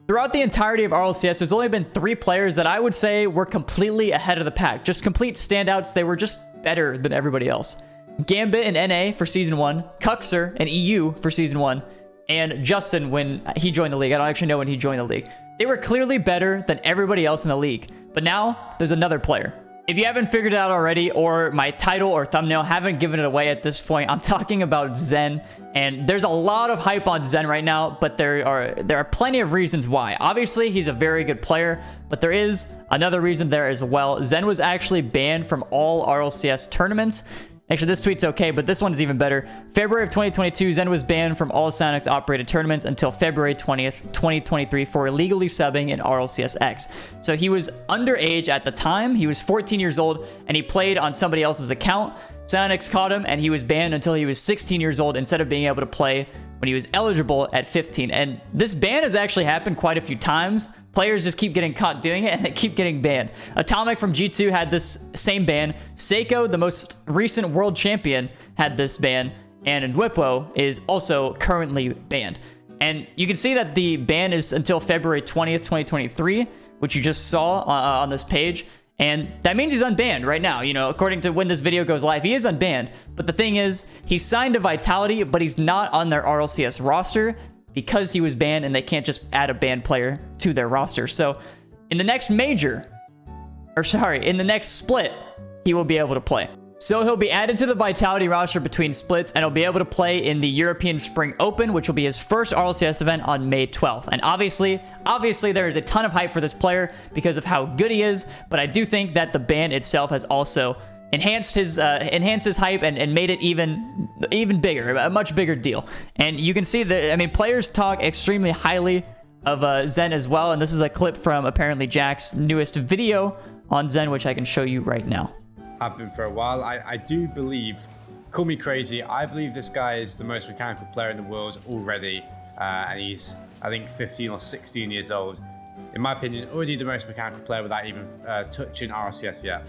Throughout the entirety of RLCS, there's only been 3 players that I would say were completely ahead of the pack. Just complete standouts. They were just better than everybody else. Gambit and NA for Season 1, Cuxer and EU for Season 1, and Justin when he joined the league. I don't actually know when he joined the league. They were clearly better than everybody else in the league. But now, there's another player. If you haven't figured it out already, or my title or thumbnail haven't given it away at this point, I'm talking about Zen. And there's a lot of hype on Zen right now, but there are plenty of reasons why. Obviously, he's a very good player, but there is another reason there as well. Zen was actually banned from all RLCS tournaments. Actually, this tweet's okay, but this one is even better. February of 2022, Zen was banned from all Sanix-operated tournaments until February 20th, 2023 for illegally subbing in RLCS X. So he was underage at the time. He was 14 years old, and he played on somebody else's account. Sanix caught him, and he was banned until he was 16 years old instead of being able to play when he was eligible at 15. And this ban has actually happened quite a few times. Players just keep getting caught doing it, and they keep getting banned. Atomic from G2 had this same ban. Seiko, the most recent world champion, had this ban. And Nwipwo is also currently banned. And you can see that the ban is until February 20th, 2023, which you just saw on this page. And that means he's unbanned right now. You know, according to when this video goes live, he is unbanned. But the thing is, he's signed to Vitality, but he's not on their RLCS roster, because he was banned, and they can't just add a banned player to their roster. So in the next major, in the next split, he will be able to play. So he'll be added to the Vitality roster between splits, and he'll be able to play in the European Spring Open, which will be his first RLCS event on May 12th. And obviously there is a ton of hype for this player because of how good he is, but I do think that the ban itself has also enhanced his hype and made it even bigger, a much bigger deal. And you can see that, I mean, players talk extremely highly of Zen as well. And this is a clip from apparently Jack's newest video on Zen, which I can show you right now. I've been for a while. I do believe, call me crazy, I believe this guy is the most mechanical player in the world already. And he's, I think, 15 or 16 years old. In my opinion, already the most mechanical player without even touching RLCS yet.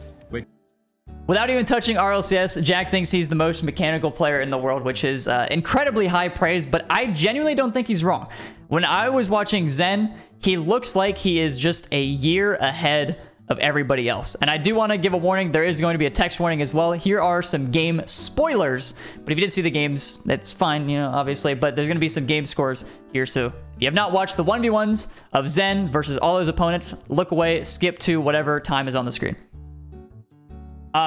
Without even touching RLCS, Jack thinks he's the most mechanical player in the world, which is incredibly high praise, but I genuinely don't think he's wrong. When I was watching Zen, he looks like he is just a year ahead of everybody else. And I do want to give a warning. There is going to be a text warning as well. Here are some game spoilers, but if you didn't see the games, that's fine, you know, obviously, but there's going to be some game scores here. So if you have not watched the 1v1s of Zen versus all his opponents, look away, skip to whatever time is on the screen.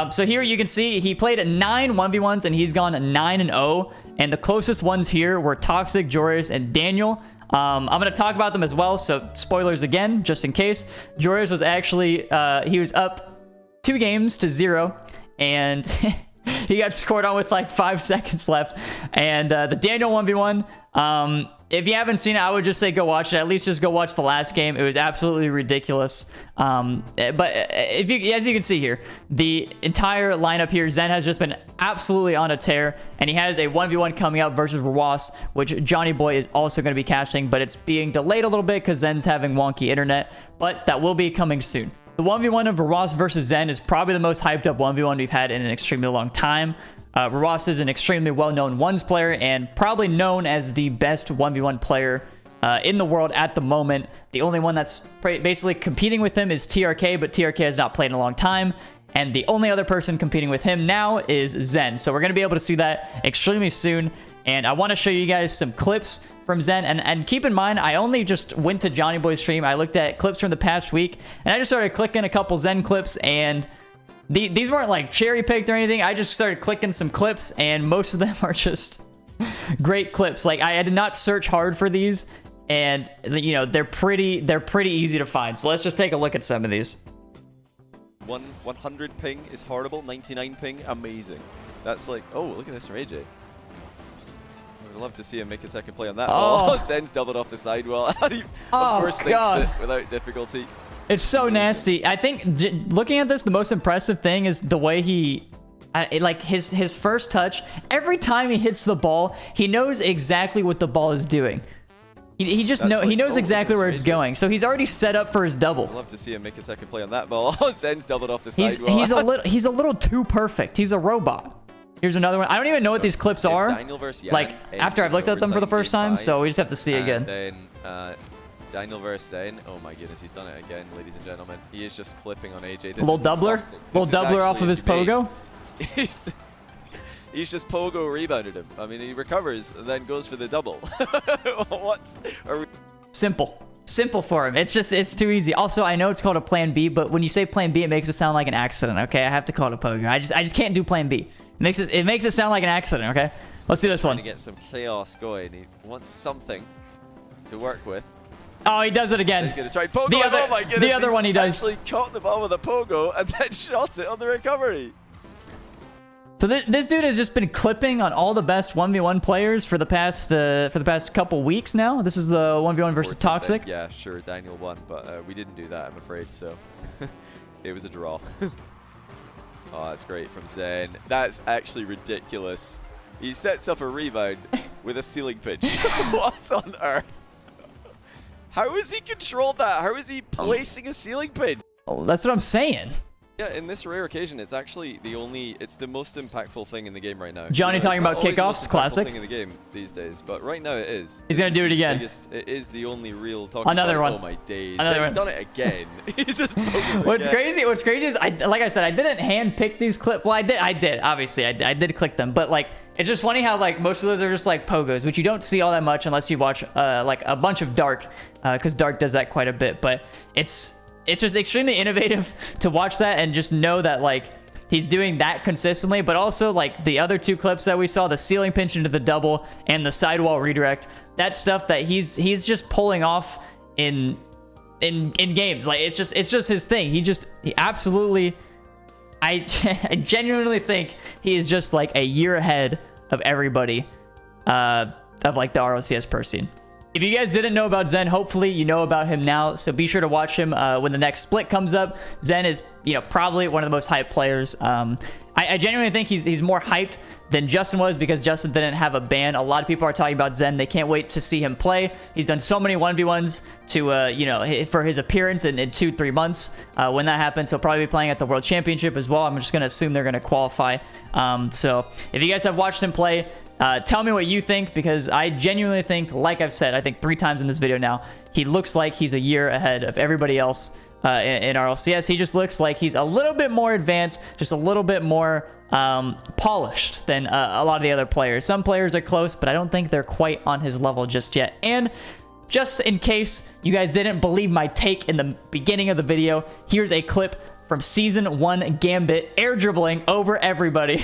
So here you can see he played 9 1v1s and he's gone 9-0. And the closest ones here were Toxic, Joris, and Daniel. I'm going to talk about them as well. So spoilers again, just in case. Joris was actually, he was up 2-0, and he got scored on with like 5 seconds left. And the Daniel 1v1, if you haven't seen it, I would just say go watch it. At least just go watch the last game. It was absolutely ridiculous. But as you can see here, the entire lineup here, Zen has just been absolutely on a tear, and he has a 1v1 coming up versus Rawas, which Johnny Boy is also going to be casting, but it's being delayed a little bit because Zen's having wonky internet, but that will be coming soon. The 1v1 of Rawas versus Zen is probably the most hyped up 1v1 we've had in an extremely long time. Rawas is an extremely well-known ones player and probably known as the best 1v1 player in the world at the moment. The only one that's basically competing with him is TRK, but TRK has not played in a long time. And the only other person competing with him now is Zen. So we're going to be able to see that extremely soon. And I want to show you guys some clips from Zen. And keep in mind, I only just went to Johnny Boy's stream. I looked at clips from the past week, and I just started clicking a couple Zen clips, and these weren't like cherry picked or anything. I just started clicking some clips, and most of them are just great clips. Like I did not search hard for these, and you know, they're pretty easy to find. So let's just take a look at some of these. 100 ping is horrible. 99 ping, amazing. That's like, oh, look at this from AJ. I'd love to see him make a second play on that ball. Zen's doubled off the sidewall. Of course, sinks it without difficulty. It's so nasty. I think looking at this, the most impressive thing is the way he, like his first touch. Every time he hits the ball, he knows exactly what the ball is doing. He just knows exactly where it's going. So he's already set up for his double. I'd love to see him make a second play on that ball. Zen's doubled off the sidewall. He's a little too perfect. He's a robot. Here's another one. I don't even know what these clips are. Like after I've looked at them for the first time, so we just have to see again. Then Daniel versus Zen. Oh my goodness, he's done it again, ladies and gentlemen. He is just clipping on AJ. This little doubler? Little doubler off of his pogo? He's just pogo rebounded him. I mean, he recovers and then goes for the double. What? Simple for him. It's too easy. Also, I know it's called a plan B, but when you say plan B, it makes it sound like an accident, okay? I have to call it a pogo. I just can't do plan B. It makes it sound like an accident, okay? Let's do this one. Trying to get some chaos going. He wants something to work with. Oh, he does it again. He's gonna try pogo. Oh my goodness, the other one he does. Actually caught the ball with a pogo and then shot it on the recovery. So this dude has just been clipping on all the best 1v1 players for the past couple weeks now. This is the 1v1 versus Toxic. Yeah, sure, Daniel won, but we didn't do that, I'm afraid, so it was a draw. Oh, that's great from Zen. That's actually ridiculous. He sets up a rebound with a ceiling pitch. What on earth? How has he controlled that? How is he placing a ceiling pitch? Oh, that's what I'm saying. Yeah, in this rare occasion, it's actually it's the most impactful thing in the game right now. Johnny talking about kickoffs, classic. Thing in the game these days, but right now it is. He's gonna do it again. It is the only real talking. Another one. Oh my days! Another He's done it again. He's just. What's crazy is like I said, I didn't hand pick these clips. Well, I did. Obviously, I did click them, but like it's just funny how like most of those are just like pogos, which you don't see all that much unless you watch like a bunch of Dark, because Dark does that quite a bit. But it's just extremely innovative to watch that and just know that like he's doing that consistently, but also like the other two clips that we saw, the ceiling pinch into the double and the sidewall redirect, that stuff that he's just pulling off in games. Like it's just his thing. He absolutely, I genuinely think he is just like a year ahead of everybody of like the RLCS per scene. If you guys didn't know about Zen, hopefully you know about him now, so be sure to watch him when the next split comes up. Zen is, probably one of the most hyped players. I genuinely think he's more hyped than Justin was because Justin didn't have a ban. A lot of people are talking about Zen. They can't wait to see him play. He's done so many 1v1s to, for his appearance in 2-3 months. When that happens, he'll probably be playing at the World Championship as well. I'm just going to assume they're going to qualify. So if you guys have watched him play, tell me what you think, because I genuinely think, like I've said, I think 3 times in this video now, he looks like he's a year ahead of everybody else in RLCS. He just looks like he's a little bit more advanced, just a little bit more polished than a lot of the other players. Some players are close, but I don't think they're quite on his level just yet. And just in case you guys didn't believe my take in the beginning of the video, here's a clip from Season 1 Gambit air dribbling over everybody.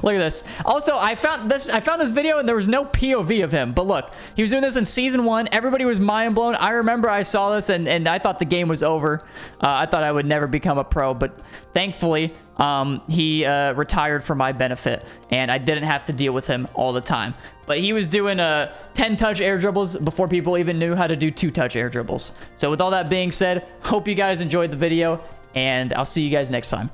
Look at this. Also, I found this video and there was no POV of him. But look, he was doing this in Season 1. Everybody was mind blown. I remember I saw this and I thought the game was over. I thought I would never become a pro. But thankfully, he retired for my benefit. And I didn't have to deal with him all the time. But he was doing 10-touch air dribbles before people even knew how to do 2-touch air dribbles. So with all that being said, hope you guys enjoyed the video. And I'll see you guys next time.